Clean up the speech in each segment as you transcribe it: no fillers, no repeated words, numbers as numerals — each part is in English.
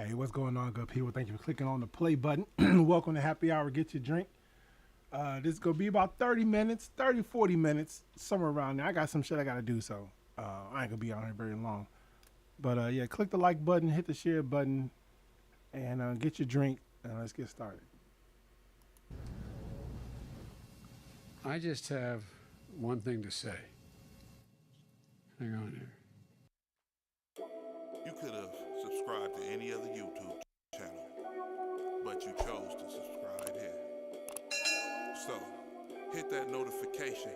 Hey, what's going on, good people? Thank you for clicking on the play button. Welcome to Happy Hour. Get your drink. This is going to be about 30 minutes, 30, 40 minutes, somewhere around there. I got some shit I got to do, so I ain't going to be on here very long. But yeah, click the like button, hit the share button, and get your drink, and let's get started. I just have one thing to say. Hang on here. You could have subscribed to any other YouTube channel, but you chose to subscribe here. So, hit that notification,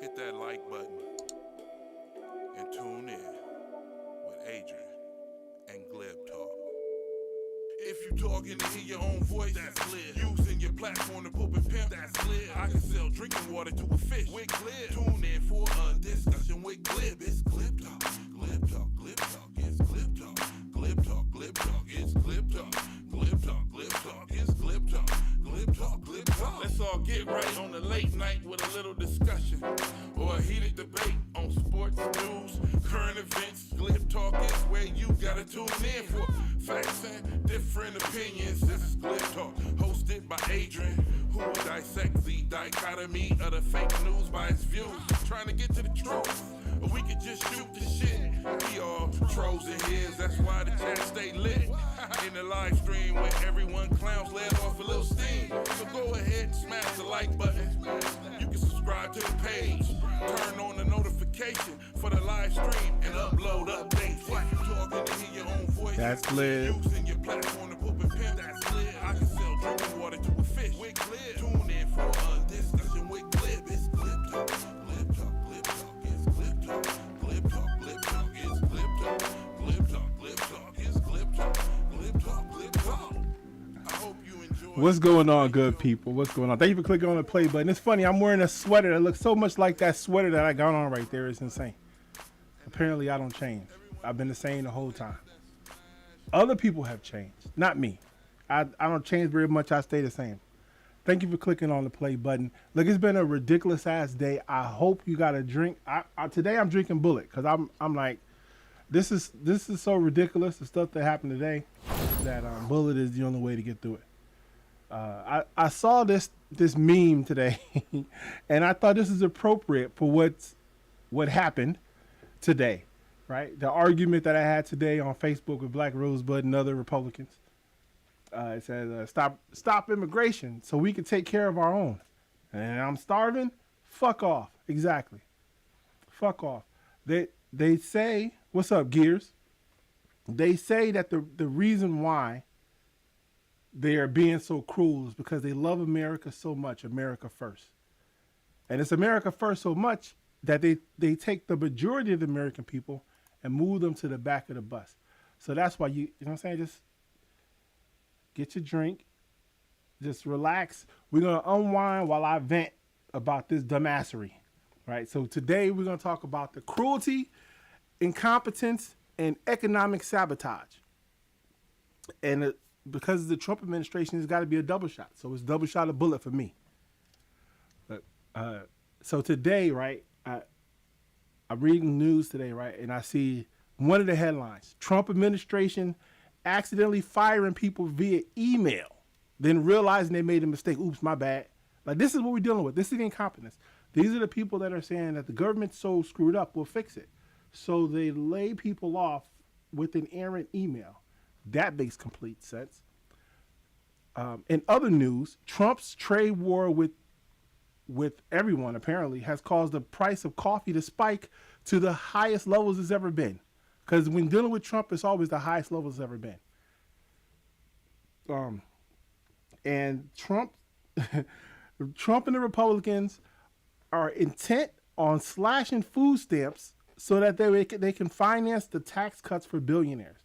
hit that like button, and tune in with Adrian and Glib Talk. If you talking to hear your own voice, that's lit. Using your platform to poop and pimp, that's lit. I can sell drinking water to a fish with Glib. Tune in for a discussion with Glib. It's Glib Talk, Glib Talk, Glib Talk. It's Glib Talk, Glib Talk, Glib Talk. It's Glib Talk, Glib Talk, Glib Talk. It's Glib Talk, Glib Talk, Glib Talk. Let's all get right on the late night with a little discussion or a heated debate on sports, news, current events. Glib Talk is where you gotta tune in for facts and different opinions. This is Glib Talk, hosted by Adrian, who will dissect the dichotomy of the fake news by its views. Trying to get to the truth, or we could just shoot the shit. We all trolls and his, that's why the chat stay lit. In the live stream when everyone clowns let off a little steam. So go ahead and smash the like button. You can subscribe to the page, turn on the notification for the live stream, and upload updates. If you talking to hear your own voice, That's lit. Using your platform to poop and pimp, that's lit. I can sell drinking water to a fish with Glib. Tune in for a discussion with Glib. It's Glib Talk, Glib Talk, Glib Talk. It's Glib Talk, Glib Talk, Glib Talk. It's Glib Talk, Glib Talk, Glib Talk. It's Glib Talk, Glib Talk, Glib Talk. I hope you enjoy. What's going on, good people? What's going on? Thank you for clicking on the play button. It's funny, I'm wearing a sweater that looks so much like that sweater that I got on right there. It's insane. Apparently, I don't change. I've been the same the whole time. Other people have changed, not me. I don't change very much. I stay the same. Thank you for clicking on the play button. Look, it's been a ridiculous ass day. I hope you got a drink. Today I'm drinking Bullet because I'm like, this is so ridiculous. The stuff that happened today, that Bullet is the only way to get through it. I saw this meme today, and I thought this is appropriate for what happened today, right? The argument that I had today on Facebook with Black Rosebud and other Republicans. It says, stop immigration so we can take care of our own. And I'm starving? Fuck off. Exactly. Fuck off. They say, what's up, Gears? They say that the reason why they are being so cruel is because they love America so much, America first. And it's America first so much that they take the majority of the American people and move them to the back of the bus. So that's why you know what I'm saying? Just get your drink, just relax. We're going to unwind while I vent about this dumbassery, right? So today we're going to talk about the cruelty, incompetence, and economic sabotage. And because of the Trump administration, it's got to be a double shot. So it's double shot of Bullet for me. But, so today, right, I'm reading news today, right, and I see one of the headlines, Trump administration accidentally firing people via email, then realizing they made a mistake. Oops, my bad. Like, this is what we're dealing with. This is the incompetence. These are the people that are saying that the government's so screwed up, we'll fix it. So they lay people off with an errant email. That makes complete sense. In other news, Trump's trade war with everyone apparently has caused the price of coffee to spike to the highest levels it's ever been. Because when dealing with Trump, it's always the highest level it's ever been. And Trump and the Republicans are intent on slashing food stamps so that they can finance the tax cuts for billionaires.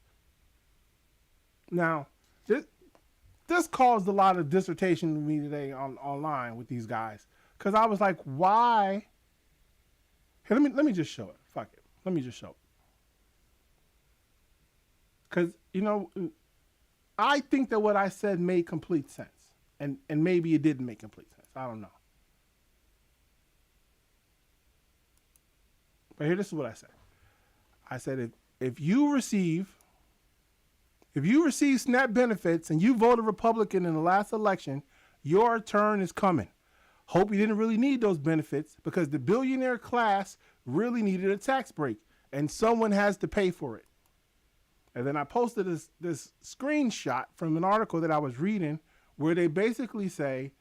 Now, this caused a lot of dissertation to me today online with these guys. Because I was like, why? Hey, let me just show it. Fuck it. Let me just show it. Because, I think that what I said made complete sense. And maybe it didn't make complete sense. I don't know. But here, this is what I said. I said, if you receive If you receive SNAP benefits and you voted Republican in the last election, your turn is coming. Hope you didn't really need those benefits because the billionaire class really needed a tax break and someone has to pay for it. And then I posted this screenshot from an article that I was reading where they basically say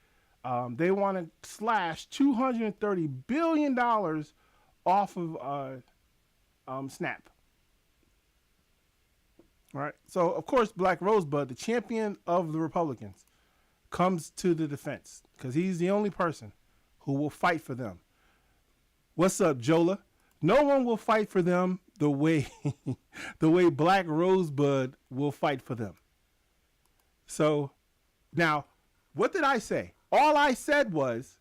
they want to slash $230 billion off of SNAP. All right. So, of course, Black Rosebud, the champion of the Republicans, comes to the defense because he's the only person who will fight for them. What's up, Jola? No one will fight for them the way Black Rosebud will fight for them. So, now, what did I say? All I said was,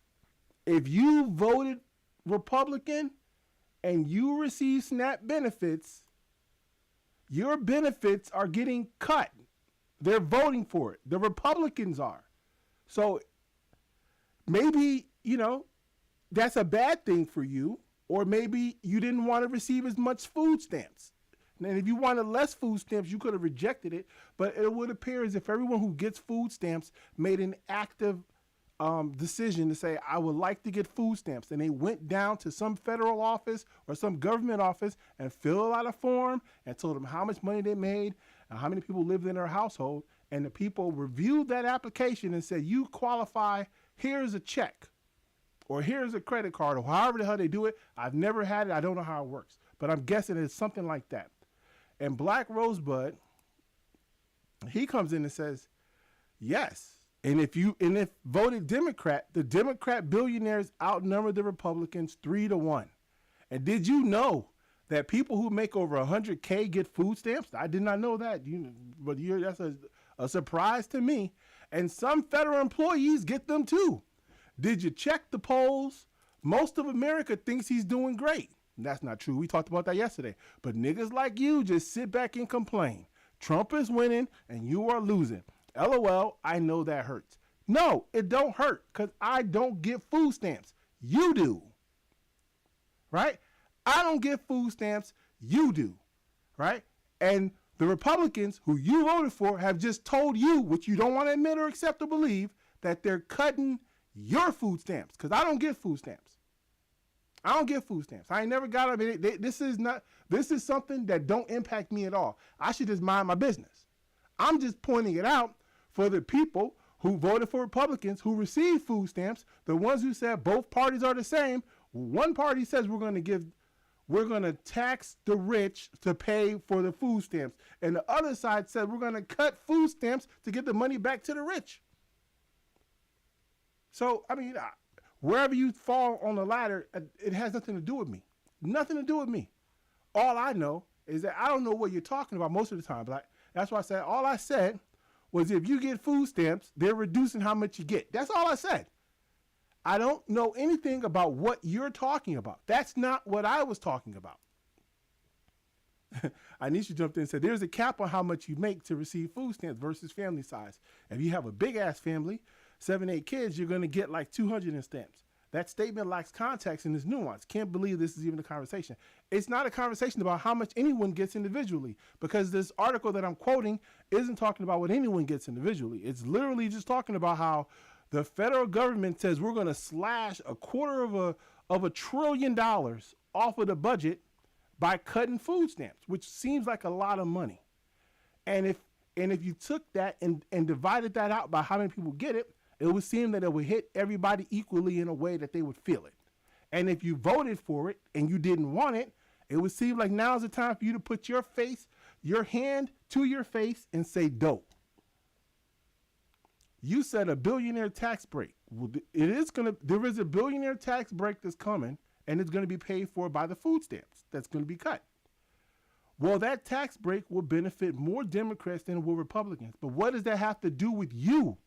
if you voted Republican and you receive SNAP benefits, your benefits are getting cut. They're voting for it. The Republicans are. So maybe, that's a bad thing for you, or maybe you didn't want to receive as much food stamps. And if you wanted less food stamps, you could have rejected it, but it would appear as if everyone who gets food stamps made an active decision to say, I would like to get food stamps. And they went down to some federal office or some government office and filled out a form and told them how much money they made and how many people lived in their household. And the people reviewed that application and said, you qualify, here's a check or here's a credit card or however the hell they do it. I've never had it. I don't know how it works, but I'm guessing it's something like that. And Black Rosebud, he comes in and says, yes. And if voted Democrat, the Democrat billionaires outnumber the Republicans 3-1. And did you know that people who make over 100K get food stamps? I did not know that. That's a surprise to me. And some federal employees get them too. Did you check the polls? Most of America thinks he's doing great. That's not true. We talked about that yesterday. But niggas like you just sit back and complain. Trump is winning and you are losing. LOL, I know that hurts. No, it don't hurt because I don't get food stamps. You do. Right? I don't get food stamps. You do. Right? And the Republicans who you voted for have just told you, which you don't want to admit or accept or believe, that they're cutting your food stamps because I don't get food stamps. I don't get food stamps. I ain't never got them. This is something that don't impact me at all. I should just mind my business. I'm just pointing it out for the people who voted for Republicans who received food stamps, the ones who said both parties are the same. One party says we're going to tax the rich to pay for the food stamps. And the other side said we're going to cut food stamps to get the money back to the rich. So, wherever you fall on the ladder, it has nothing to do with me. Nothing to do with me. All I know is that I don't know what you're talking about most of the time, Black. That's why I said, all I said was if you get food stamps, they're reducing how much you get. That's all I said. I don't know anything about what you're talking about. That's not what I was talking about. Anisha jumped in and said, there's a cap on how much you make to receive food stamps versus family size. If you have a big-ass family, 7-8 kids, you're going to get like 200 in stamps. That statement lacks context and is nuanced. Can't believe this is even a conversation. It's not a conversation about how much anyone gets individually because this article that I'm quoting isn't talking about what anyone gets individually. It's literally just talking about how the federal government says we're going to slash $250 billion off of the budget by cutting food stamps, which seems like a lot of money. And if you took that and divided that out by how many people get it, it would seem that it would hit everybody equally in a way that they would feel it. And if you voted for it and you didn't want it, it would seem like now's the time for you to put your hand to your face and say, dope. You said a billionaire tax break. There is a billionaire tax break that's coming and it's going to be paid for by the food stamps that's going to be cut. Well, that tax break will benefit more Democrats than it will Republicans. But what does that have to do with you?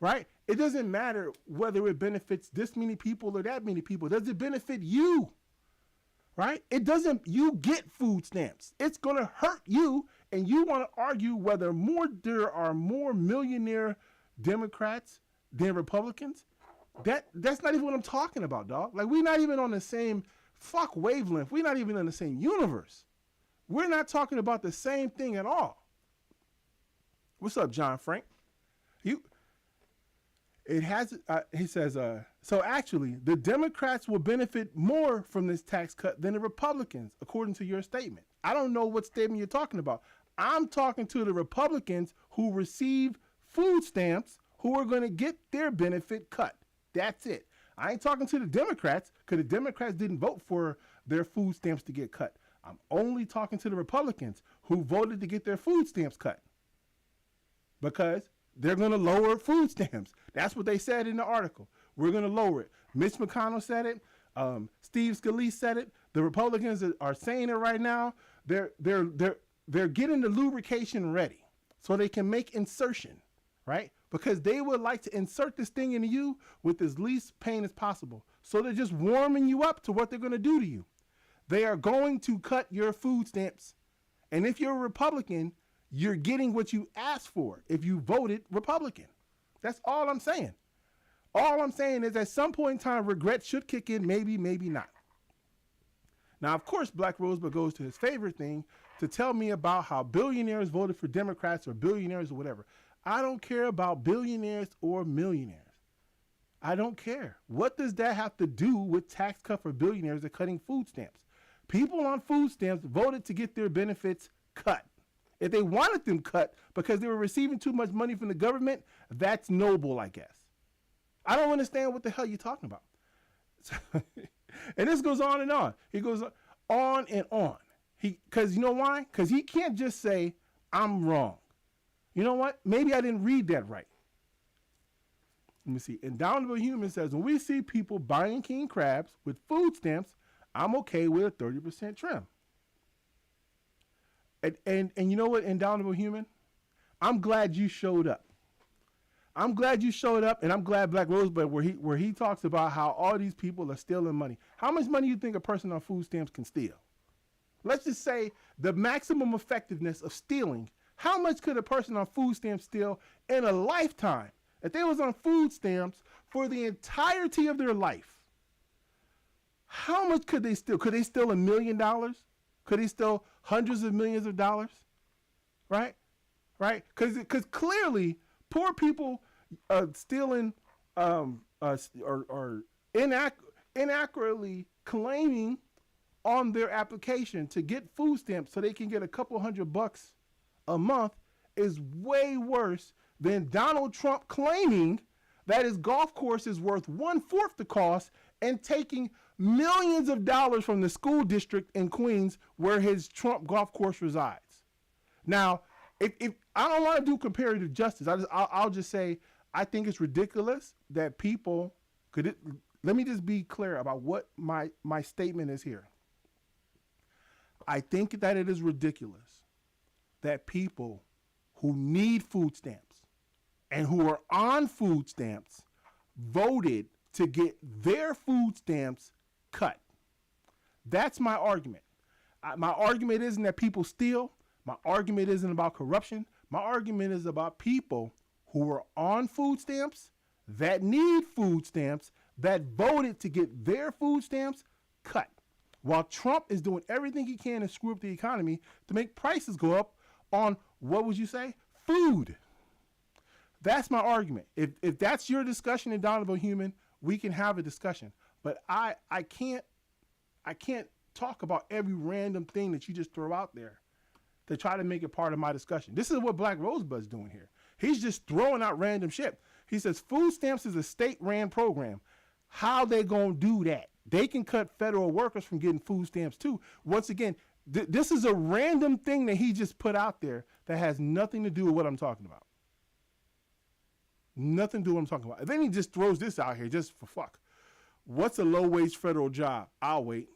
Right? It doesn't matter whether it benefits this many people or that many people. Does it benefit you? Right? You get food stamps. It's going to hurt you. And you want to argue whether there are more millionaire Democrats than Republicans. That's not even what I'm talking about, dog. Like, we're not even on the same wavelength. We're not even in the same universe. We're not talking about the same thing at all. What's up, John Frank? You. It has. He says. So actually, the Democrats will benefit more from this tax cut than the Republicans, according to your statement. I don't know what statement you're talking about. I'm talking to the Republicans who receive food stamps, who are going to get their benefit cut. That's it. I ain't talking to the Democrats, because the Democrats didn't vote for their food stamps to get cut. I'm only talking to the Republicans who voted to get their food stamps cut, because they're going to lower food stamps. That's what they said in the article. We're going to lower it. Mitch McConnell said it. Steve Scalise said it. The Republicans are saying it right now. They're getting the lubrication ready so they can make insertion, right? Because they would like to insert this thing into you with as least pain as possible. So they're just warming you up to what they're going to do to you. They are going to cut your food stamps. And if you're a Republican, you're getting what you asked for if you voted Republican. That's all I'm saying. All I'm saying is at some point in time, regret should kick in, maybe, maybe not. Now, of course, Black Rosebud goes to his favorite thing to tell me about how billionaires voted for Democrats or billionaires or whatever. I don't care about billionaires or millionaires. I don't care. What does that have to do with tax cut for billionaires and cutting food stamps? People on food stamps voted to get their benefits cut. If they wanted them cut because they were receiving too much money from the government, that's noble, I guess. I don't understand what the hell you're talking about. And this goes on and on. He goes on and on. Because you know why? Because he can't just say, I'm wrong. You know what? Maybe I didn't read that right. Let me see. Indomitable Human says, when we see people buying king crabs with food stamps, I'm okay with a 30% trim. And you know what, Indomitable Human? I'm glad you showed up. I'm glad you showed up, and I'm glad Black Rosebud, where he talks about how all these people are stealing money. How much money do you think a person on food stamps can steal? Let's just say the maximum effectiveness of stealing. How much could a person on food stamps steal in a lifetime? If they was on food stamps for the entirety of their life, how much could they steal? Could they steal $1 million? Could they steal hundreds of millions of dollars? Right? Right? Because clearly poor people stealing or inaccurately claiming on their application to get food stamps so they can get a couple $100 a month is way worse than Donald Trump claiming that his golf course is worth 1/4 the cost and taking millions of dollars from the school district in Queens where his Trump golf course resides. Now, if I don't want to do comparative justice, I'll just say I think it's ridiculous that people could. Let me just be clear about what my statement is here. I think that it is ridiculous that people who need food stamps and who are on food stamps voted to get their food stamps cut. That's my argument. My argument isn't that people steal. My argument isn't about corruption. My argument is about people who are on food stamps, that need food stamps, that voted to get their food stamps cut. While Trump is doing everything he can to screw up the economy to make prices go up on, what would you say? Food. That's my argument. If that's your discussion, Indomitable Human, we can have a discussion. But I can't talk about every random thing that you just throw out there to try to make it part of my discussion. This is what Black Rosebud's doing here. He's just throwing out random shit. He says food stamps is a state-ran program. How they gonna do that? They can cut federal workers from getting food stamps too. Once again, this is a random thing that he just put out there that has nothing to do with what I'm talking about. Nothing to do with what I'm talking about. And then he just throws this out here just for fuck. What's a low-wage federal job? I'll wait.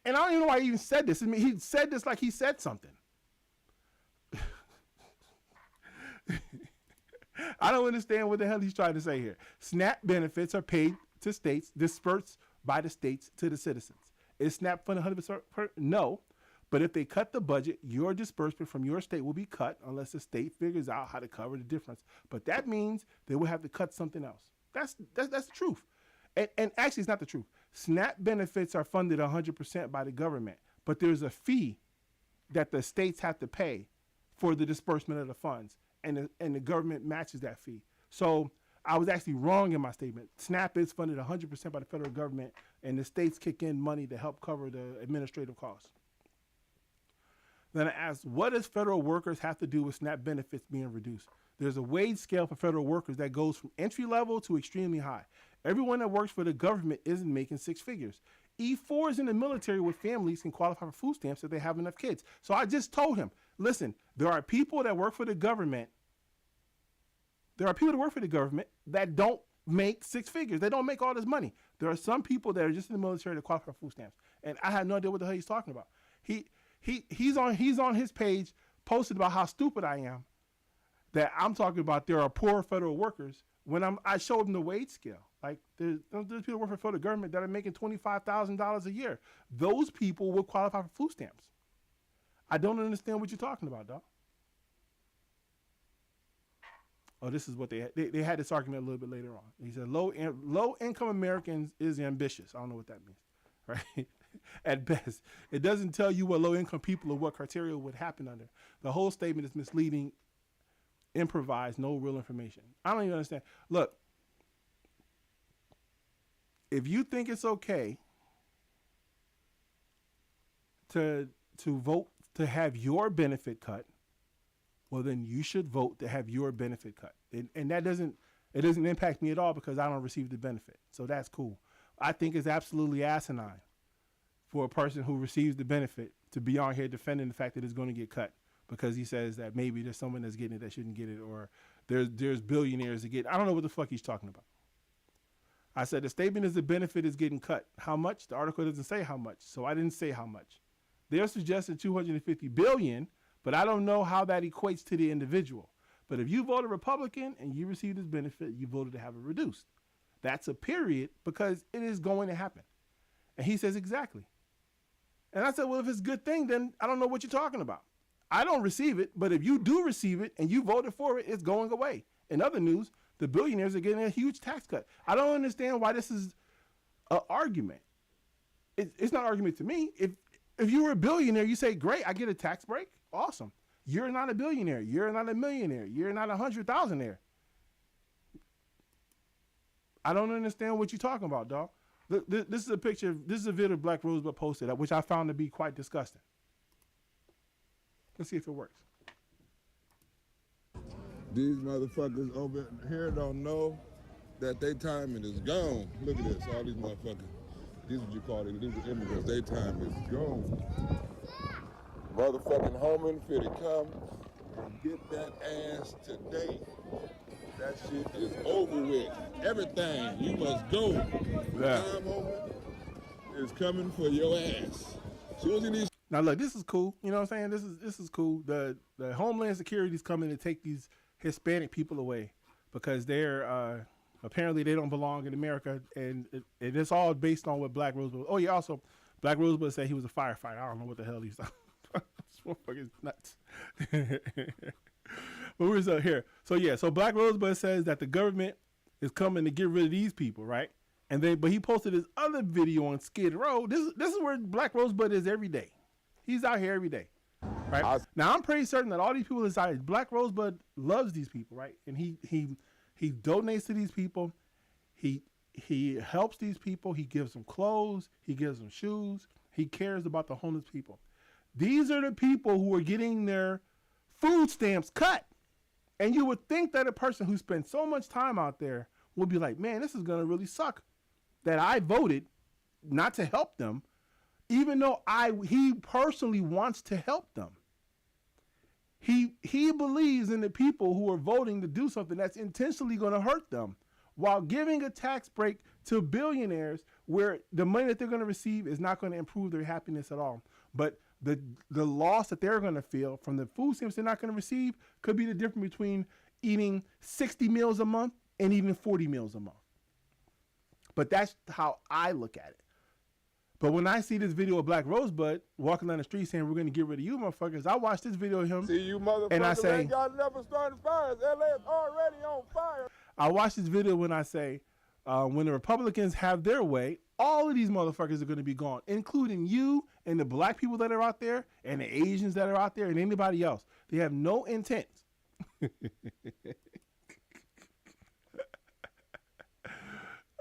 And I don't even know why he even said this. I mean, he said this like he said something. I don't understand what the hell he's trying to say here. SNAP benefits are paid to states, dispersed by the states to the citizens. Is SNAP funded 100%? No. But if they cut the budget, your disbursement from your state will be cut unless the state figures out how to cover the difference. But that means they will have to cut something else. That's the truth. And actually, it's not the truth. SNAP benefits are funded 100% by the government, but there's a fee that the states have to pay for the disbursement of the funds, and the government matches that fee. So I was actually wrong in my statement. SNAP is funded 100% by the federal government, and the states kick in money to help cover the administrative costs. Then I asked, what does federal workers have to do with SNAP benefits being reduced? There's a wage scale for federal workers that goes from entry level to extremely high. Everyone that works for the government isn't making six figures. E4s in the military with families can qualify for food stamps if they have enough kids. So I just told him, listen, there are people that work for the government. There are people that work for the government that don't make six figures. They don't make all this money. There are some people that are just in the military that qualify for food stamps. And I had no idea what the hell he's talking about. He's on his page posted about how stupid I am, that I'm talking about there are poor federal workers when I showed him the wage scale. Like there's people working for the government that are making $25,000 a year. Those people will qualify for food stamps. I don't understand what you're talking about, dog. Oh, this is what they had this argument a little bit later on. He said low income Americans is ambitious. I don't know what that means, right? At best, it doesn't tell you what low income people or what criteria would happen under. The whole statement is misleading, improvised, no real information. I don't even understand. Look, if you think it's okay to vote to have your benefit cut, well, then you should vote to have your benefit cut. And that doesn't impact me at all because I don't receive the benefit. So that's cool. I think it's absolutely asinine for a person who receives the benefit to be on here defending the fact that it's going to get cut because he says that maybe there's someone that's getting it that shouldn't get it, or there's billionaires that get it. I don't know what the fuck he's talking about. I said the statement is the benefit is getting cut. How much? The article doesn't say how much, so I didn't say how much. They're suggesting $250 billion, but I don't know how that equates to the individual. But if you voted Republican and you received this benefit, you voted to have it reduced. That's a period because it is going to happen. And he says exactly. And I said, well, if it's a good thing, then I don't know what you're talking about. I don't receive it, but if you do receive it and you voted for it, it's going away. In other news, the billionaires are getting a huge tax cut. I don't understand why this is an argument. It's not an argument to me. If you were a billionaire, you say, great, I get a tax break. Awesome. You're not a billionaire. You're not a millionaire. You're not 100,000-aire. I don't understand what you're talking about, dog. This is a picture. This is a video Black Rosebud posted, which I found to be quite disgusting. Let's see if it works. These motherfuckers over here don't know that their timing is gone. Look at this, all these motherfuckers. These are what you call these immigrants. Their time is gone. Motherfucking Homan finna come and get that ass today. That shit is over with. Everything, you must go. Yeah. Time Homan is coming for your ass. Soon as he needs. Now look, this is cool. You know what I'm saying? This is cool. The Homeland Security is coming to take these Hispanic people away because they're apparently they don't belong in America, and it's all based on what Black Rosebud. Oh yeah, also Black Rosebud said he was a firefighter. I don't know what the hell he's talking about. This motherfucker's nuts. But we're still here. So yeah, so Black Rosebud says that the government is coming to get rid of these people, right? But he posted his other video on Skid Row. This is where Black Rosebud is every day. He's out here every day, right? Now I'm pretty certain that all these people inside Black Rosebud loves these people, right? And he donates to these people. He helps these people. He gives them clothes. He gives them shoes. He cares about the homeless people. These are the people who are getting their food stamps cut. And you would think that a person who spends so much time out there would be like, man, this is going to really suck that I voted not to help them, even though he personally wants to help them. He believes in the people who are voting to do something that's intentionally going to hurt them while giving a tax break to billionaires where the money that they're going to receive is not going to improve their happiness at all. But the loss that they're going to feel from the food stamps they're not going to receive could be the difference between eating 60 meals a month and eating 40 meals a month. But that's how I look at it. But when I see this video of Black Rosebud walking down the street saying we're going to get rid of you motherfuckers, I watch this video of him. See you motherfuckers and I say, ain't got never started fires. LA is already on fire. I watch this video when I say, when the Republicans have their way, all of these motherfuckers are going to be gone, including you and the black people that are out there and the Asians that are out there and anybody else, they have no intent.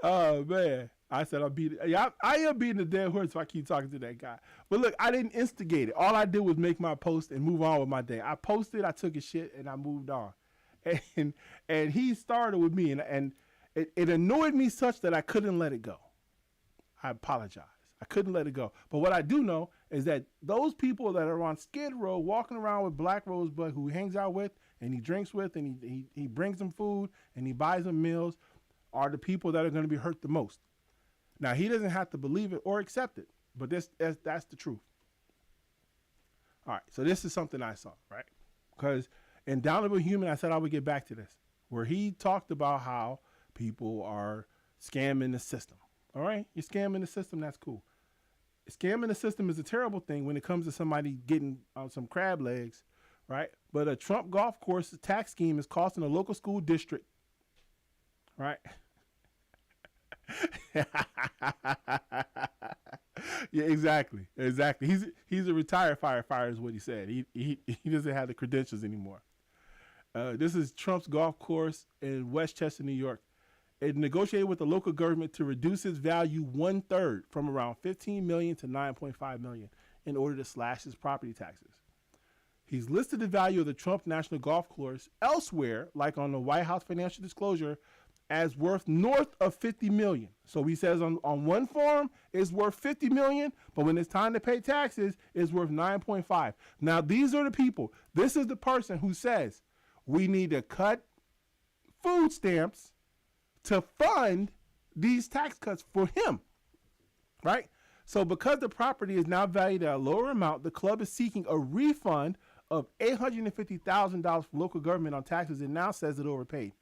Oh man, I said I am beating the dead horse if I keep talking to that guy. But look, I didn't instigate it. All I did was make my post and move on with my day. I posted, I took his shit, and I moved on. And he started with me, and it annoyed me such that I couldn't let it go. I apologize. I couldn't let it go. But what I do know is that those people that are on Skid Row walking around with Black Rosebud, who he hangs out with and he drinks with and he brings them food and he buys them meals, are the people that are going to be hurt the most. Now, he doesn't have to believe it or accept it, but that's the truth. All right, so this is something I saw, right? Because in Down to Be Human, I said I would get back to this, where he talked about how people are scamming the system. All right, you're scamming the system, that's cool. Scamming the system is a terrible thing when it comes to somebody getting some crab legs, right? But a Trump golf course tax scheme is costing a local school district, right? Yeah, exactly. He's a retired firefighter is what he said. He doesn't have the credentials anymore. This is Trump's golf course in Westchester, New York. It negotiated with the local government to reduce its value 1/3 from around $15 million to $9.5 million in order to slash his property taxes. He's listed the value of the Trump National Golf Course elsewhere, like on the White House financial disclosure, as worth north of $50 million. So he says on one form it's worth $50 million, but when it's time to pay taxes, it's worth 9.5. Now, these are the people. This is the person who says we need to cut food stamps to fund these tax cuts for him, right? So because the property is now valued at a lower amount, the club is seeking a refund of $850,000 from local government on taxes it now says it overpaid.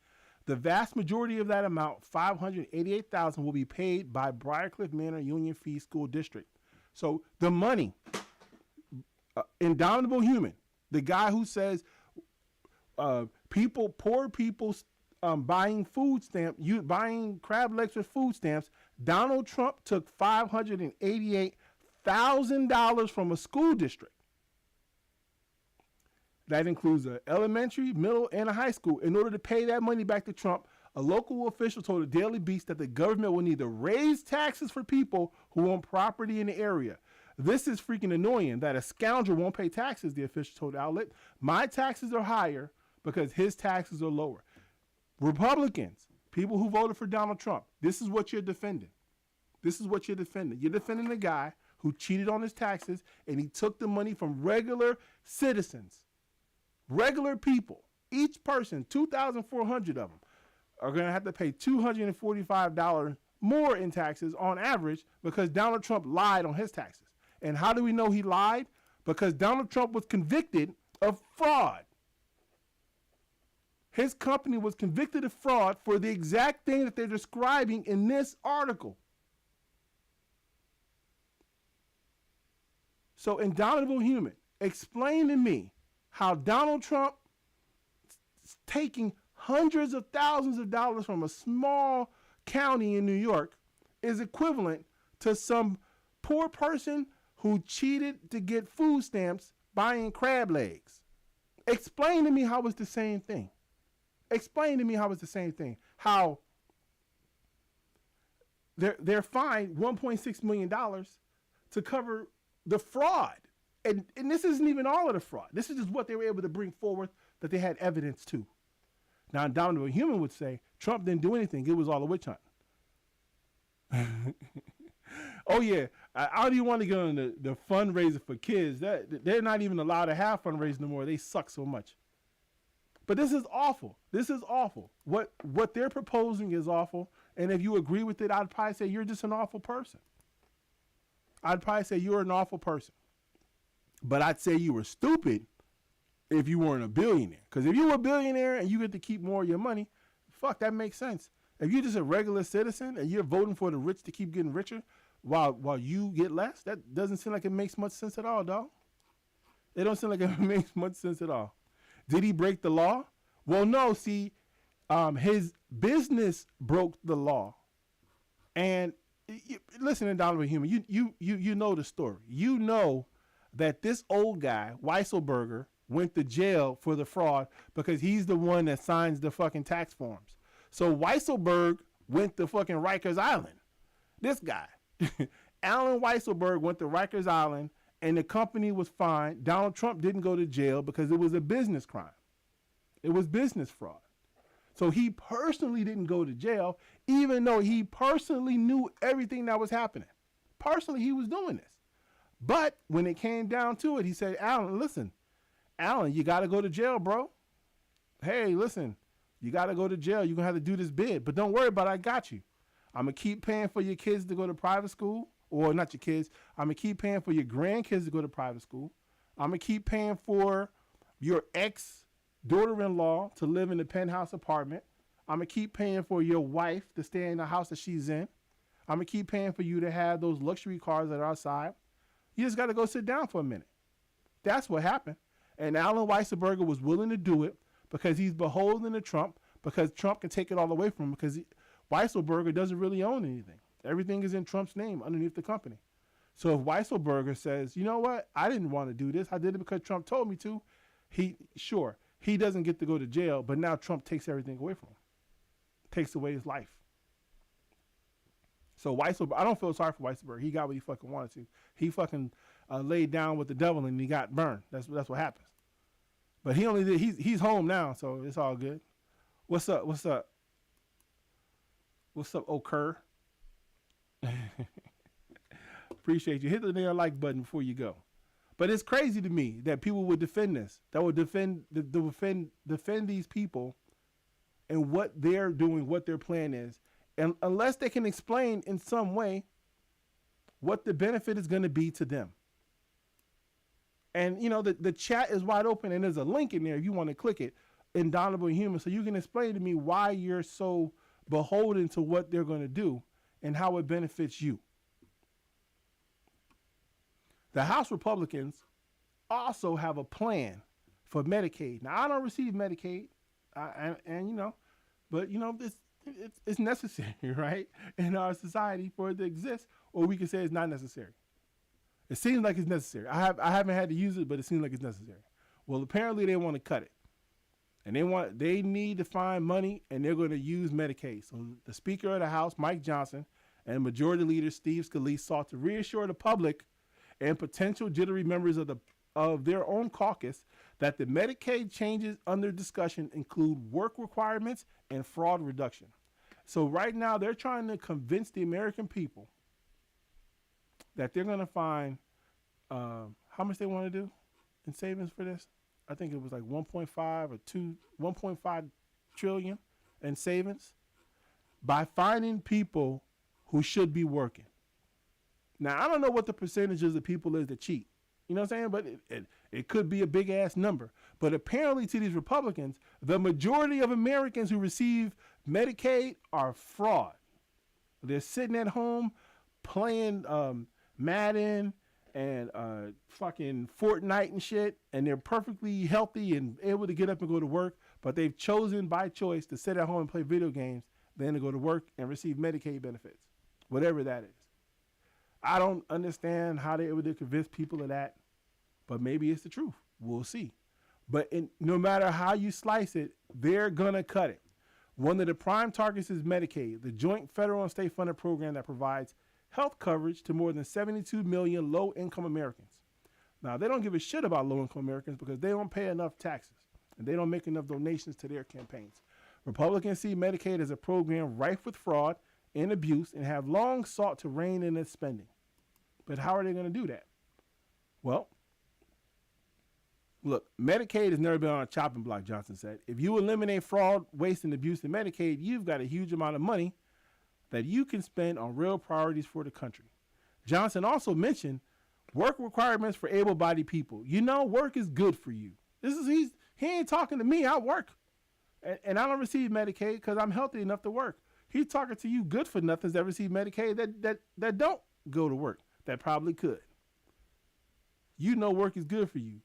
The vast majority of that amount, $588,000, will be paid by Briarcliff Manor Union Fee School District. So the money, Indomitable Human, the guy who says poor people buying food stamp, buying crab legs with food stamps, Donald Trump took $588,000 from a school district. That includes an elementary, middle, and a high school. In order to pay that money back to Trump, a local official told the Daily Beast that the government will need to raise taxes for people who own property in the area. This is freaking annoying that a scoundrel won't pay taxes, the official told the outlet. My taxes are higher because his taxes are lower. Republicans, people who voted for Donald Trump, this is what you're defending. This is what you're defending. You're defending the guy who cheated on his taxes and he took the money from regular citizens. Regular people, each person, 2,400 of them, are going to have to pay $245 more in taxes on average because Donald Trump lied on his taxes. And how do we know he lied? Because Donald Trump was convicted of fraud. His company was convicted of fraud for the exact thing that they're describing in this article. So, Indomitable Human, explain to me how Donald Trump taking hundreds of thousands of dollars from a small county in New York is equivalent to some poor person who cheated to get food stamps buying crab legs. Explain to me how it's the same thing. Explain to me how it's the same thing. How they're fined $1.6 million to cover the fraud. And this isn't even all of the fraud. This is just what they were able to bring forward that they had evidence to. Now, Indomitable Human would say Trump didn't do anything. It was all a witch hunt. Oh, yeah. I don't even want to get on the fundraiser for kids. They're not even allowed to have fundraisers no more. They suck so much. But this is awful. This is awful. What they're proposing is awful. And if you agree with it, I'd probably say you're just an awful person. I'd probably say you're an awful person. But I'd say you were stupid if you weren't a billionaire. Because if you were a billionaire and you get to keep more of your money, fuck, that makes sense. If you're just a regular citizen and you're voting for the rich to keep getting richer while you get less, that doesn't seem like it makes much sense at all, dog. It don't seem like it makes much sense at all. Did he break the law? Well, no. See, his business broke the law. And listen to Donovan Human. You know the story. You know that this old guy, Weisselberger, went to jail for the fraud because he's the one that signs the fucking tax forms. So Weisselberg went to fucking Rikers Island. This guy, Alan Weisselberg, went to Rikers Island, and the company was fine. Donald Trump didn't go to jail because it was a business crime. It was business fraud. So he personally didn't go to jail, even though he personally knew everything that was happening. Personally, he was doing this. But when it came down to it, he said, Alan, listen, Alan, you got to go to jail, bro. Hey, listen, you got to go to jail. You're going to have to do this bid. But don't worry about it. I got you. I'm going to keep paying for your kids to go to private school. Or not your kids. I'm going to keep paying for your grandkids to go to private school. I'm going to keep paying for your ex-daughter-in-law to live in the penthouse apartment. I'm going to keep paying for your wife to stay in the house that she's in. I'm going to keep paying for you to have those luxury cars that are outside. You just got to go sit down for a minute. That's what happened. And Alan Weisselberger was willing to do it because he's beholden to Trump, because Trump can take it all away from him, because Weisselberger doesn't really own anything. Everything is in Trump's name underneath the company. So if Weisselberger says, you know what, I didn't want to do this, I did it because Trump told me to, he doesn't get to go to jail, but now Trump takes everything away from him, takes away his life. So Weisselberger, I don't feel sorry for Weisselberger. He got what he fucking wanted to. He fucking laid down with the devil and he got burned. That's what happens. But he only did. He's home now, so it's all good. What's up? What's up? What's up, Okur? Appreciate you. Hit the damn like button before you go. But it's crazy to me that people would defend this. That would defend these people and what they're doing, what their plan is. And unless they can explain in some way what the benefit is going to be to them. And, you know, the chat is wide open, and there's a link in there if you want to click it in Donovan Human, so you can explain to me why you're so beholden to what they're going to do and how it benefits you. The House Republicans also have a plan for Medicaid. Now, I don't receive Medicaid, and you know, but, you know, it's necessary, right, in our society for it to exist, or we can say it's not necessary. It seems like it's necessary. I haven't had to use it, but it seems like it's necessary. Well, apparently they want to cut it. And they need to find money, and they're going to use Medicaid. So the Speaker of the House, Mike Johnson, and Majority Leader Steve Scalise sought to reassure the public and potential jittery members of their own caucus that the Medicaid changes under discussion include work requirements and fraud reduction. So right now they're trying to convince the American people that they're going to find how much they want to do in savings for this. I think it was like 1.5 trillion in savings by finding people who should be working. Now, I don't know what the percentages of people is that cheat. You know what I'm saying? But it could be a big ass number. But apparently to these Republicans, the majority of Americans who receive Medicaid are fraud. They're sitting at home playing Madden and fucking Fortnite and shit, and they're perfectly healthy and able to get up and go to work, but they've chosen by choice to sit at home and play video games than to go to work and receive Medicaid benefits, whatever that is. I don't understand how they're able to convince people of that, but maybe it's the truth. We'll see. But no matter how you slice it, they're going to cut it. One of the prime targets is Medicaid, the joint federal and state funded program that provides health coverage to more than 72 million low-income Americans. Now, they don't give a shit about low-income Americans because they don't pay enough taxes and they don't make enough donations to their campaigns. Republicans see Medicaid as a program rife with fraud and abuse and have long sought to rein in its spending. But how are they going to do that? Well, look, Medicaid has never been on a chopping block, Johnson said. If you eliminate fraud, waste, and abuse in Medicaid, you've got a huge amount of money that you can spend on real priorities for the country. Johnson also mentioned work requirements for able-bodied people. You know, work is good for you. He ain't talking to me. I work. And I don't receive Medicaid because I'm healthy enough to work. He's talking to you good for nothings that receive Medicaid that don't go to work, that probably could. You know work is good for you.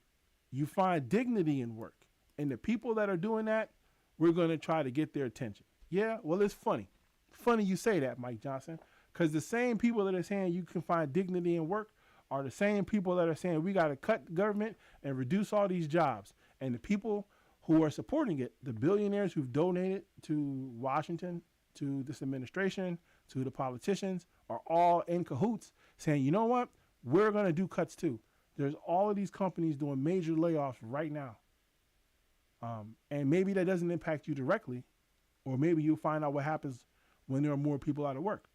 You find dignity in work. And the people that are doing that, we're going to try to get their attention. Yeah, well, it's funny. Funny you say that, Mike Johnson, Because the same people that are saying you can find dignity in work are the same people that are saying we got to cut government and reduce all these jobs. And the people who are supporting it, the billionaires who've donated to Washington, to this administration, to the politicians, are all in cahoots saying, you know what? We're going to do cuts too. There's all of these companies doing major layoffs right now. And maybe that doesn't impact you directly, or maybe you'll find out what happens when there are more people out of work.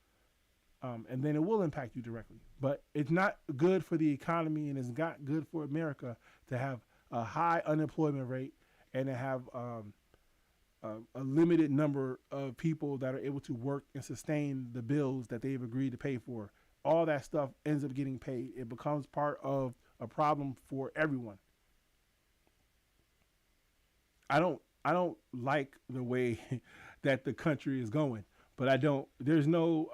And then it will impact you directly. But it's not good for the economy, and it's not good for America to have a high unemployment rate and to have a limited number of people that are able to work and sustain the bills that they've agreed to pay for. All that stuff ends up getting paid. It becomes part of a problem for everyone. I don't like the way that the country is going, but there is no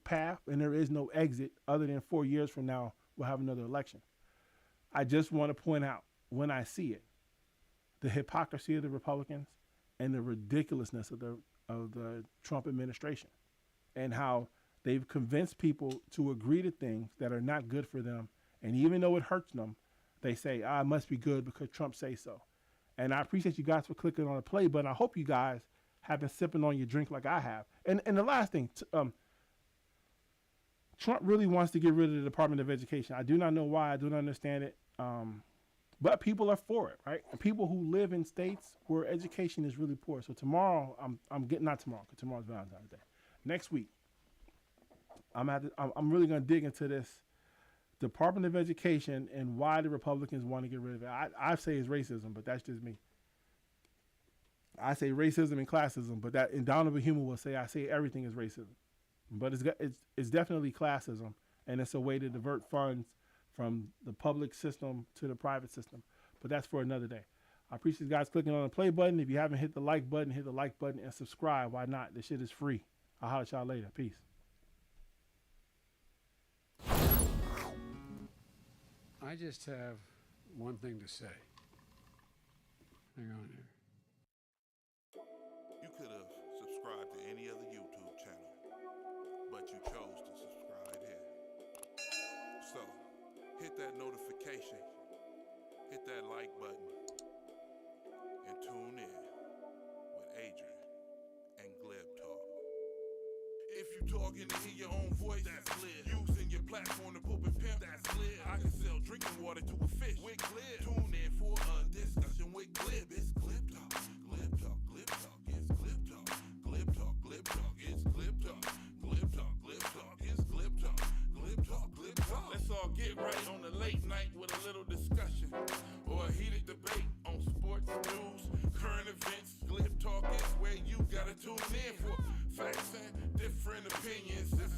path and there is no exit other than 4 years from now, we'll have another election. I just want to point out, when I see it, the hypocrisy of the Republicans and the ridiculousness of the Trump administration, and how they've convinced people to agree to things that are not good for them. And even though it hurts them, they say, it must be good because Trump says so. And I appreciate you guys for clicking on the play button. I hope you guys have been sipping on your drink like I have. And the last thing, Trump really wants to get rid of the Department of Education. I do not know why. I do not understand it. But people are for it, right? And people who live in states where education is really poor. So tomorrow, not tomorrow, because tomorrow's Valentine's Day. Next week, I'm really going to dig into this Department of Education and why the Republicans want to get rid of it. I say it's racism, but that's just me. I say racism and classism, but and Donovan Human will say I say everything is racism. But it's definitely classism, and it's a way to divert funds from the public system to the private system. But that's for another day. I appreciate you guys clicking on the play button. If you haven't hit the like button, hit the like button and subscribe. Why not? This shit is free. I'll holler at y'all later. Peace. I just have one thing to say. Hang on here. You could have subscribed to any other YouTube channel, but you chose to subscribe here. So, hit that notification, hit that like button, and tune in with Adrian and Glib Talk. If you talking to hear your own voice, that's Glib. Using your platform to poop and pimp, that's Glib. I can sell drinking water to a fish with Glib. Tune in for a discussion with Glib. It's Glib Talk, Glib Talk, Glib Talk. It's Glib Talk, Glib Talk, Glib Talk. It's Glib Talk, Glib Talk, Glib Talk. It's Glib Talk, Glib Talk, Glib Talk. Let's all get right on the late night with a little discussion or a heated debate on sports, news, current events. Glib Talk is where you gotta tune in for facts and different opinions. It's